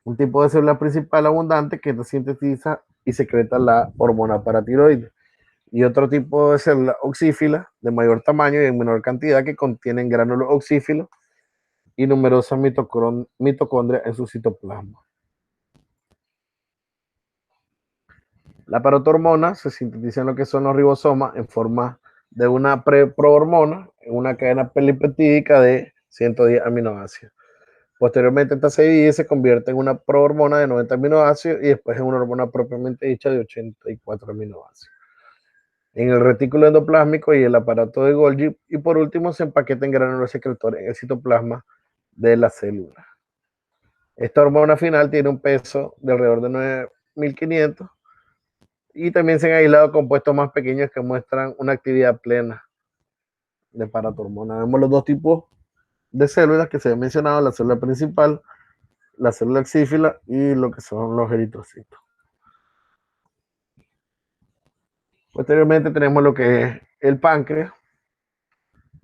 Un tipo de célula principal abundante que sintetiza y secreta la hormona paratiroide. Y otro tipo de célula oxífila de mayor tamaño y en menor cantidad que contienen gránulos oxífilos y numerosas mitocondrias en su citoplasma. La parotormona se sintetiza en lo que son los ribosomas en forma de una prohormona en una cadena polipeptídica de 110 aminoácidos. Posteriormente esta se divide y se convierte en una prohormona de 90 aminoácidos y después en una hormona propiamente dicha de 84 aminoácidos. En el retículo endoplásmico y el aparato de Golgi, y por último se empaqueta en granulos secretores en el citoplasma de la célula. Esta hormona final tiene un peso de alrededor de 9.500 y también se han aislado compuestos más pequeños que muestran una actividad plena de paratormona. Vemos los 2 tipos de células que se han mencionado, la célula principal, la célula oxífila y lo que son los eritrocitos. Posteriormente tenemos lo que es el páncreas.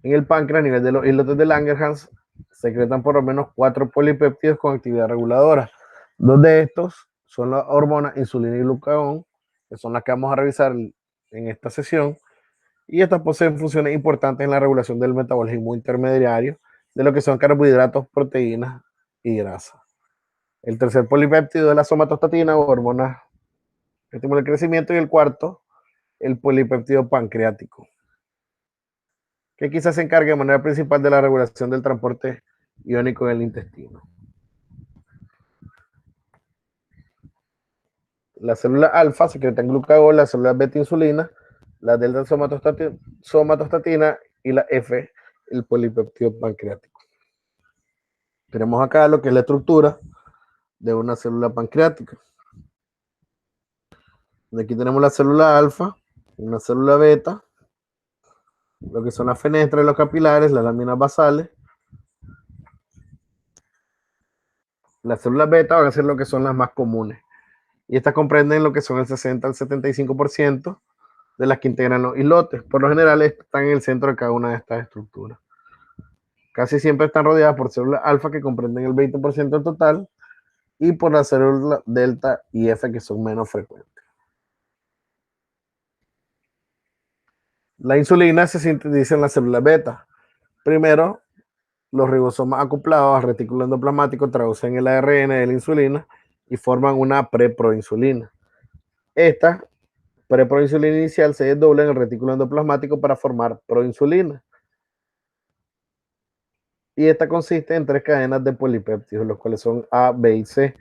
En el páncreas, a nivel de los islotes de Langerhans, secretan por lo menos 4 polipéptidos con actividad reguladora. 2 de estos son las hormonas insulina y glucagón, que son las que vamos a revisar en esta sesión, y estas poseen funciones importantes en la regulación del metabolismo intermediario de lo que son carbohidratos, proteínas y grasa. El tercer polipéptido es la somatostatina o hormona que estimula el crecimiento, y el cuarto, el polipéptido pancreático, que quizás se encargue de manera principal de la regulación del transporte iónico en el intestino. La célula alfa secretan glucagón, la célula beta insulina, la delta somatostatina y la F, el polipeptido pancreático. Tenemos acá lo que es la estructura de una célula pancreática. Aquí tenemos la célula alfa, una célula beta, lo que son las fenestras, los capilares, las láminas basales. Las células beta van a ser lo que son las más comunes. Y estas comprenden lo que son el 60 al 75% de las que integran los islotes. Por lo general están en el centro de cada una de estas estructuras. Casi siempre están rodeadas por células alfa que comprenden el 20% del total y por las células delta y F que son menos frecuentes. La insulina se sintetiza en la célula beta. Primero, los ribosomas acoplados al retículo endoplasmático traducen el ARN de la insulina y forman una preproinsulina. Esta preproinsulina inicial se desdobla en el retículo endoplasmático para formar proinsulina. Y esta consiste en 3 cadenas de polipéptidos, los cuales son A, B y C.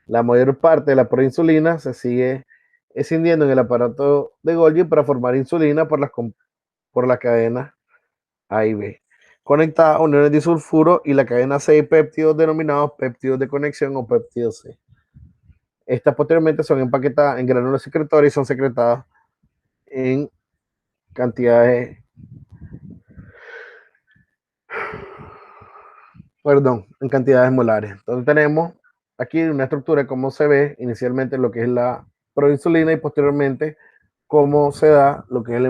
La mayor parte de la proinsulina se sigue escindiendo en el aparato de Golgi para formar insulina por las cadenas A y B, conectadas a uniones disulfuro y la cadena C y péptidos denominados péptidos de conexión o péptidos C. Estas posteriormente son empaquetadas en gránulos secretorios y son secretadas en cantidades molares. Entonces tenemos aquí una estructura de cómo se ve inicialmente lo que es la proinsulina y posteriormente cómo se da lo que es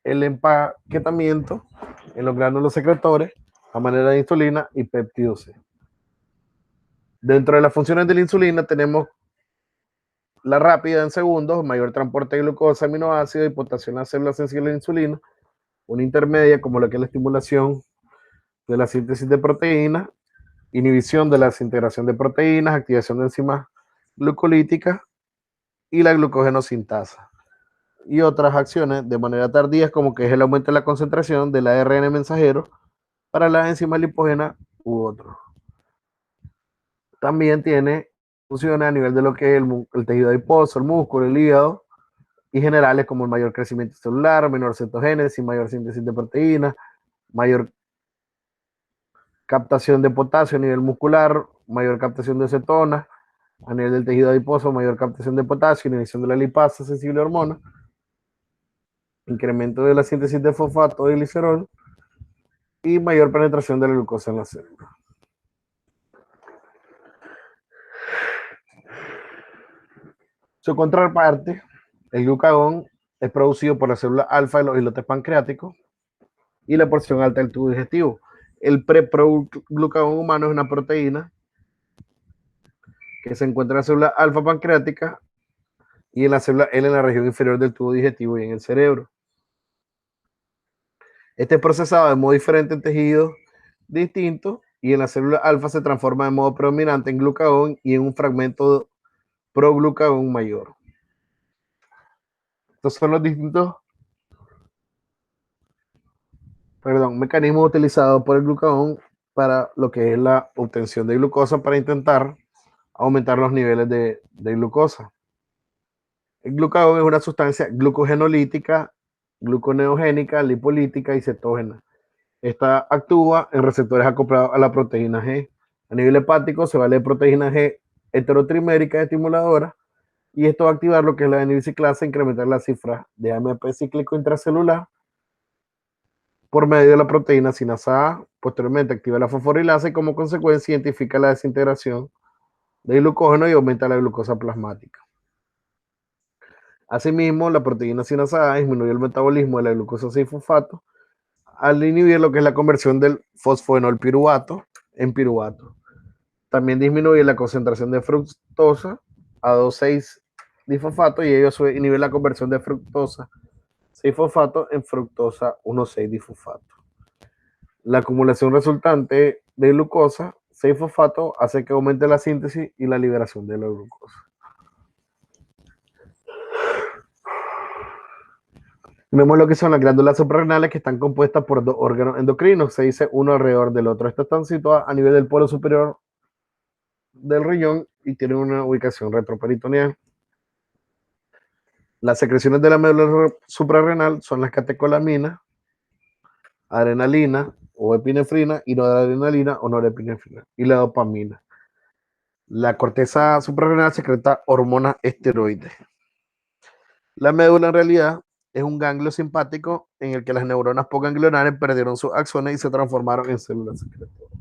el empaquetamiento en los gránulos secretores a manera de insulina y péptido C. Dentro de las funciones de la insulina tenemos la rápida en segundos, mayor transporte de glucosa, aminoácidos y potasio en las células sensibles de insulina, una intermedia como lo que es la estimulación de la síntesis de proteínas, inhibición de la desintegración de proteínas, activación de enzimas glucolíticas y la glucogenosinteasa. Y otras acciones de manera tardía, como que es el aumento de la concentración del ARN mensajero para las enzimas lipógenas u otros. También tiene funciones a nivel de lo que es el tejido adiposo, el músculo, el hígado, y generales como el mayor crecimiento celular, menor cetogénesis, mayor síntesis de proteínas, mayor captación de potasio a nivel muscular, mayor captación de cetonas, a nivel del tejido adiposo, mayor captación de potasio, inhibición de la lipasa sensible a hormonas, incremento de la síntesis de fosfato y glicerol y mayor penetración de la glucosa en la célula. Su contraparte, el glucagón, es producido por la célula alfa de los islotes pancreáticos y la porción alta del tubo digestivo. El preproglucagón humano es una proteína que se encuentra en la célula alfa pancreática y en la célula L en la región inferior del tubo digestivo y en el cerebro. Este es procesado de modo diferente en tejidos distintos y en la célula alfa se transforma de modo predominante en glucagón y en un fragmento proglucagón mayor. Estos son los distintos mecanismos utilizados por el glucagón para lo que es la obtención de glucosa para intentar aumentar los niveles de glucosa. El glucagón es una sustancia glucogenolítica, gluconeogénica, lipolítica y cetógena. Esta actúa en receptores acoplados a la proteína G. A nivel hepático se vale de proteína G heterotrimérica estimuladora y esto va a activar lo que es la N-biciclasa, incrementar la cifra de AMP cíclico intracelular por medio de la proteína sinasa A. Posteriormente activa la fosforilasa y como consecuencia identifica la desintegración de glucógeno y aumenta la glucosa plasmática. Asimismo, la proteína sinasa A disminuye el metabolismo de la glucosa 6-fosfato al inhibir lo que es la conversión del fosfoenol piruvato en piruvato. También disminuye la concentración de fructosa a 2,6-difosfato y ello inhibe la conversión de fructosa 6-fosfato en fructosa 1,6-difosfato. La acumulación resultante de glucosa 6-fosfato hace que aumente la síntesis y la liberación de la glucosa. Vemos lo que son las glándulas suprarrenales que están compuestas por dos órganos endocrinos, se dice uno alrededor del otro. Estas están situadas a nivel del polo superior del riñón y tienen una ubicación retroperitoneal. Las secreciones de la médula suprarrenal son las catecolaminas, adrenalina o epinefrina y noradrenalina o norepinefrina y la dopamina. La corteza suprarrenal secreta hormonas esteroides. La médula en realidad es un ganglio simpático en el que las neuronas postganglionares perdieron sus axones y se transformaron en células secretoras.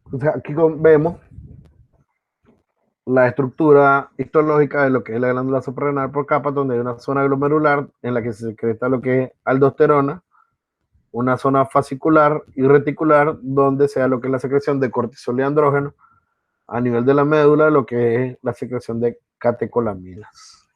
Entonces aquí vemos la estructura histológica de lo que es la glándula suprarrenal por capas, donde hay una zona glomerular en la que se secreta lo que es aldosterona, una zona fascicular y reticular donde se da lo que es la secreción de cortisol y andrógeno, a nivel de la médula lo que es la secreción de catecolaminas.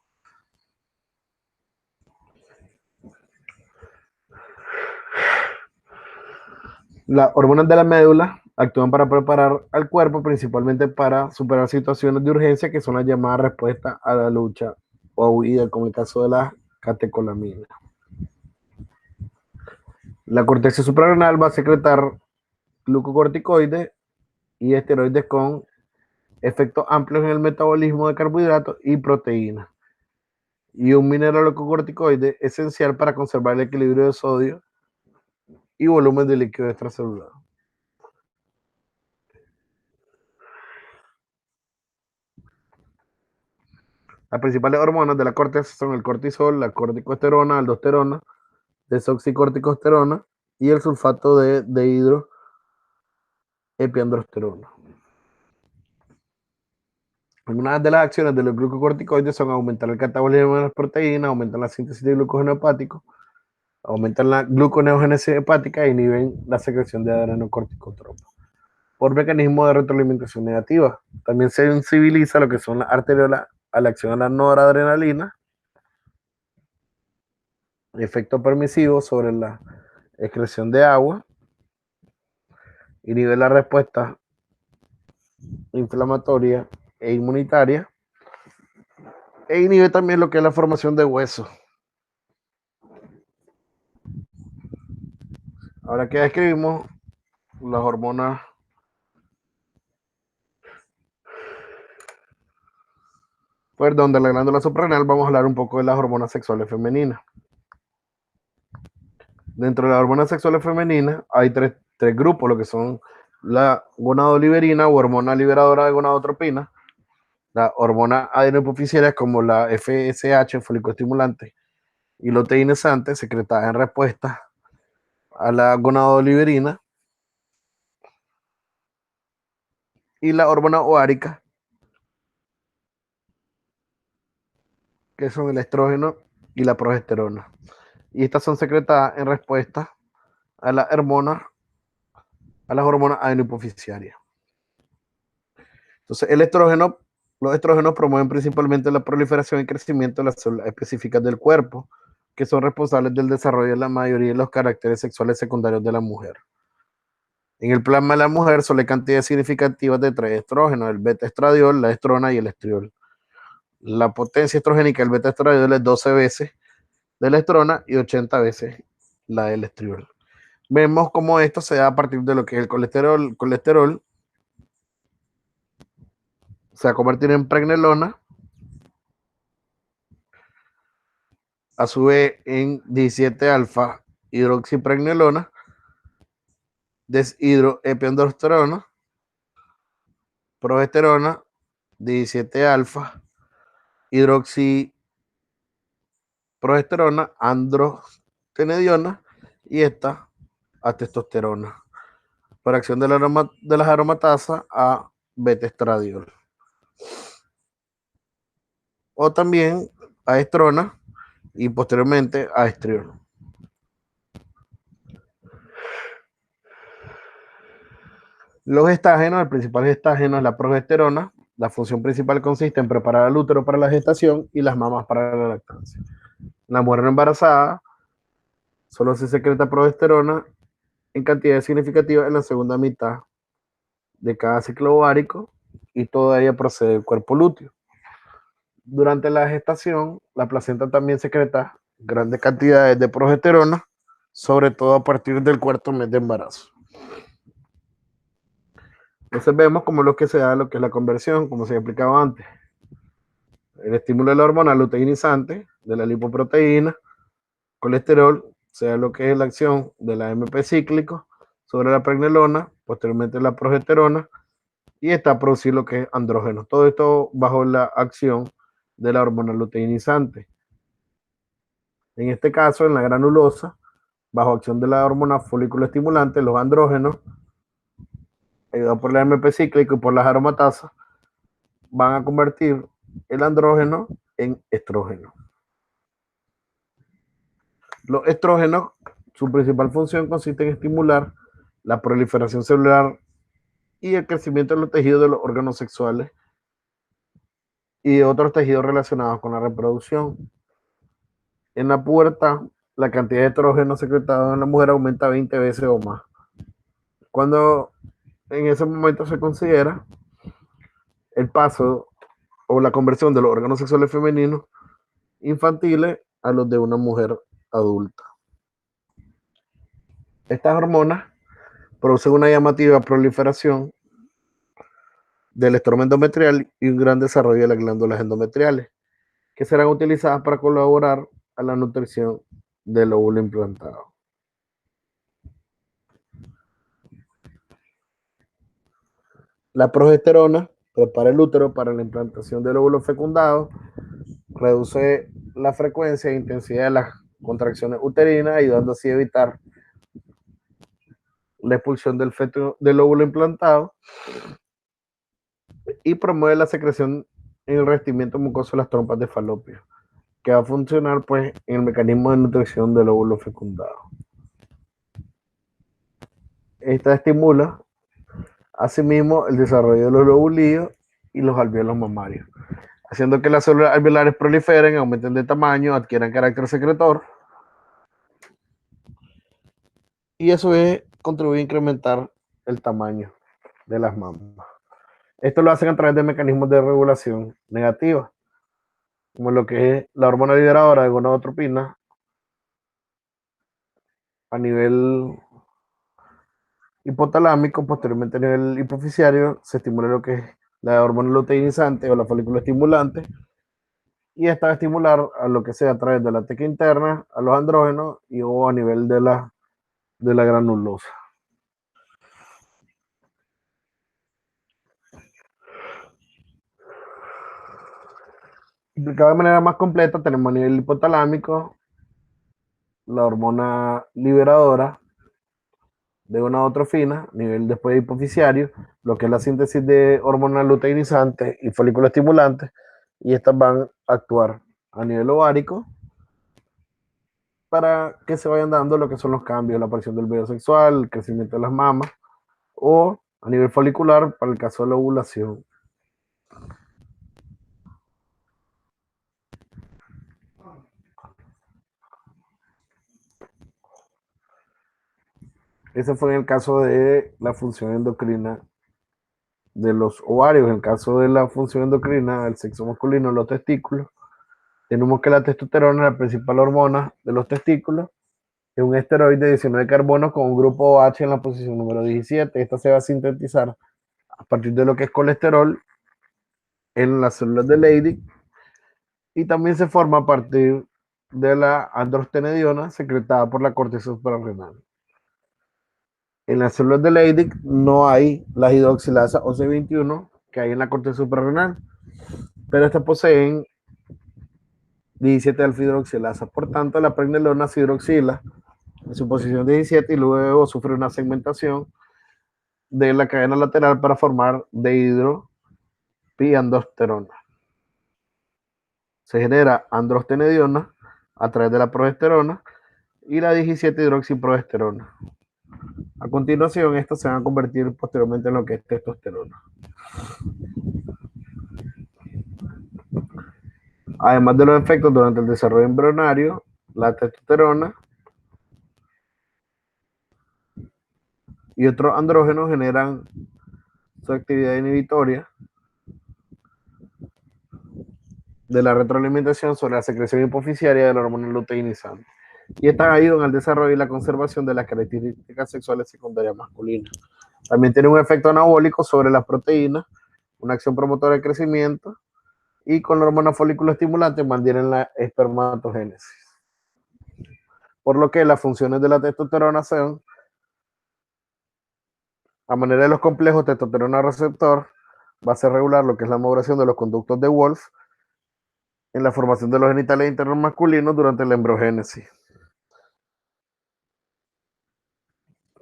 Las hormonas de la médula actúan para preparar al cuerpo principalmente para superar situaciones de urgencia que son las llamadas respuestas a la lucha o huida, como el caso de las catecolaminas. La corteza suprarrenal va a secretar glucocorticoides y esteroides con efectos amplios en el metabolismo de carbohidratos y proteínas. Y un mineralocorticoide esencial para conservar el equilibrio de sodio y volumen de líquido extracelular. Las principales hormonas de la corteza son el cortisol, la corticosterona, aldosterona, desoxicorticosterona y el sulfato de dehidroepiandrosterona. Algunas de las acciones de los glucocorticoides son aumentar el catabolismo de las proteínas, aumentar la síntesis de glucógeno hepático, aumentan la gluconeogénesis hepática e inhiben la secreción de adrenocorticotropos por mecanismo de retroalimentación negativa. También se sensibiliza lo que son las arteriolas a la acción de la noradrenalina, efecto permisivo sobre la excreción de agua, inhibe la respuesta inflamatoria e inmunitaria, e inhibe también lo que es la formación de huesos. Ahora que describimos las hormonas de la glándula suprarrenal, vamos a hablar un poco de las hormonas sexuales femeninas. Dentro de las hormonas sexuales femeninas hay tres grupos, lo que son la gonadoliberina o hormona liberadora de gonadotropina, la hormona adenohipoficiaria como la FSH, folicoestimulante, y luteinescente, secretada en respuesta a la gonadoliberina, y la hormona ovárica, que son el estrógeno y la progesterona. Y estas son secretadas en respuesta a las hormonas adenohipoficiarias. Entonces, los estrógenos promueven principalmente la proliferación y crecimiento de las células específicas del cuerpo, que son responsables del desarrollo de la mayoría de los caracteres sexuales secundarios de la mujer. En el plasma de la mujer son cantidades significativas de tres estrógenos, el beta-estradiol, la estrona y el estriol. La potencia estrogénica del beta-estradiol es 12 veces de la estrona y 80 veces la del estriol. Vemos cómo esto se da a partir de lo que es el colesterol. Colesterol se va a convertir en pregnenolona, a su vez en 17 alfa hidroxipregnenolona, deshidroepiandrosterona, progesterona, 17 alfa hidroxiprogesterona, androstenediona y esta a testosterona, por acción de las aromatasas a beta-estradiol. O también a estrona y posteriormente a estriol. Los gestágenos, el principal gestágeno es la progesterona. La función principal consiste en preparar al útero para la gestación y las mamas para la lactancia. En la mujer embarazada solo se secreta progesterona en cantidades significativas en la segunda mitad de cada ciclo ovárico y toda ella procede del cuerpo lúteo. Durante la gestación, la placenta también secreta grandes cantidades de progesterona, sobre todo a partir del cuarto mes de embarazo. Entonces vemos como lo que se da, lo que es la conversión, como se ha explicado antes. El estímulo de la hormona luteinizante, de la lipoproteína, colesterol, sea lo que es la acción de la AMP cíclico sobre la pregnenolona, posteriormente la progesterona, y está a producir lo que es andrógeno. Todo esto bajo la acción de la hormona luteinizante. En este caso, en la granulosa, bajo acción de la hormona folículo estimulante, los andrógenos, ayudados por la AMP cíclico y por las aromatasas, van a convertir el andrógeno en estrógeno. Los estrógenos, su principal función consiste en estimular la proliferación celular y el crecimiento de los tejidos de los órganos sexuales y otros tejidos relacionados con la reproducción. En la pubertad, la cantidad de estrógeno secretado en la mujer aumenta 20 veces o más. Cuando en ese momento se considera el paso o la conversión de los órganos sexuales femeninos infantiles a los de una mujer adulta. Estas hormonas producen una llamativa proliferación del estroma endometrial y un gran desarrollo de las glándulas endometriales, que serán utilizadas para colaborar a la nutrición del óvulo implantado. La progesterona prepara el útero para la implantación del óvulo fecundado, reduce la frecuencia e intensidad de las contracciones uterinas, ayudando así a evitar la expulsión del feto del óvulo implantado, y promueve la secreción en el revestimiento mucoso de las trompas de falopio, que va a funcionar pues en el mecanismo de nutrición del óvulo fecundado. Esta estimula asimismo el desarrollo de los lobulillos y los alvéolos mamarios, haciendo que las células alveolares proliferen, aumenten de tamaño, adquieran carácter secretor, y eso es contribuye a incrementar el tamaño de las mamas. Esto lo hacen a través de mecanismos de regulación negativa, como lo que es la hormona liberadora de gonadotropina a nivel hipotalámico, posteriormente a nivel hipoficiario, se estimula lo que es la hormona luteinizante o la folículo estimulante, y esta va a estimular a lo que sea a través de la teca interna, a los andrógenos y o a nivel de la granulosa. Explicado de manera más completa, tenemos a nivel hipotalámico la hormona liberadora de gonadotrofina, nivel después hipoficiario, lo que es la síntesis de hormonas luteinizantes y folículos estimulantes, y estas van a actuar a nivel ovárico para que se vayan dando lo que son los cambios, la aparición del vello sexual, el crecimiento de las mamas, o a nivel folicular para el caso de la ovulación. Ese fue en el caso de la función endocrina de los ovarios. En el caso de la función endocrina del sexo masculino, los testículos, tenemos que la testosterona es la principal hormona de los testículos, es un esteroide de 19 carbonos con un grupo OH en la posición número 17. Esta se va a sintetizar a partir de lo que es colesterol en las células de Leydig, y también se forma a partir de la androstenediona secretada por la corteza suprarrenal. En las células de Leydig no hay la hidroxilasa OC21 que hay en la corteza suprarrenal, pero estas poseen 17 alfa-hidroxilasa. Por tanto, la pregnenolona se hidroxila en su posición 17 y luego sufre una segmentación de la cadena lateral para formar dehidropiandosterona. Se genera androstenediona a través de la progesterona y la 17-hidroxiprogesterona. A continuación, estos se van a convertir posteriormente en lo que es testosterona. Además de los efectos durante el desarrollo embrionario, la testosterona y otros andrógenos generan su actividad inhibitoria de la retroalimentación sobre la secreción hipoficiaria de la hormona luteinizante, y estas ayudan al desarrollo y la conservación de las características sexuales secundarias masculinas. También tiene un efecto anabólico sobre las proteínas, una acción promotora de crecimiento y con la hormona folículo estimulante mantienen la espermatogénesis. Por lo que las funciones de la testosterona son, a manera de los complejos testosterona receptor, va a ser regular lo que es la maduración de los conductos de Wolff en la formación de los genitales internos masculinos durante la embriogénesis.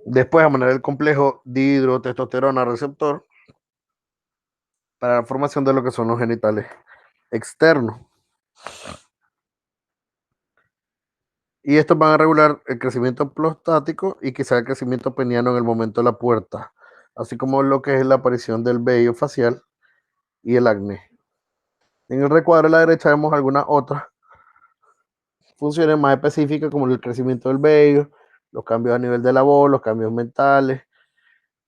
Después, a manera del complejo dihidrotestosterona receptor, para la formación de lo que son los genitales externos. Y estos van a regular el crecimiento prostático y quizá el crecimiento peniano en el momento de la puerta, así como lo que es la aparición del vello facial y el acné. En el recuadro a la derecha vemos algunas otras funciones más específicas como el crecimiento del vello, los cambios a nivel de la voz, los cambios mentales,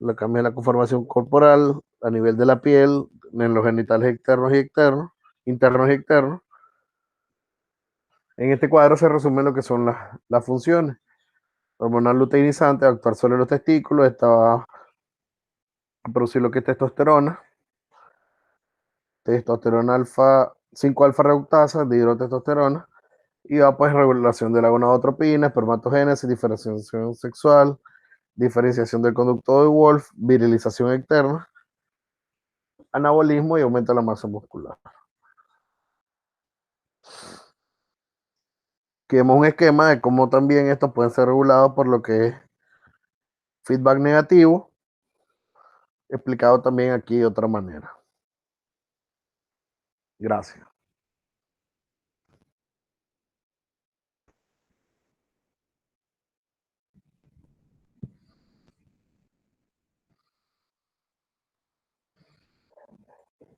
los cambios en la conformación corporal, a nivel de la piel, en los genitales internos y externos. En este cuadro se resumen lo que son las funciones. Hormonal luteinizante, actuar sobre los testículos, esta va a producir lo que es testosterona alfa, 5 alfa reductasa, dihidrotestosterona, y va pues regulación de la gonadotropina, espermatogénesis, diferenciación sexual, diferenciación del conducto de Wolff, virilización externa, anabolismo y aumenta la masa muscular. Aquí vemos un esquema de cómo también estos pueden ser regulados por lo que es feedback negativo, explicado también aquí de otra manera. Gracias.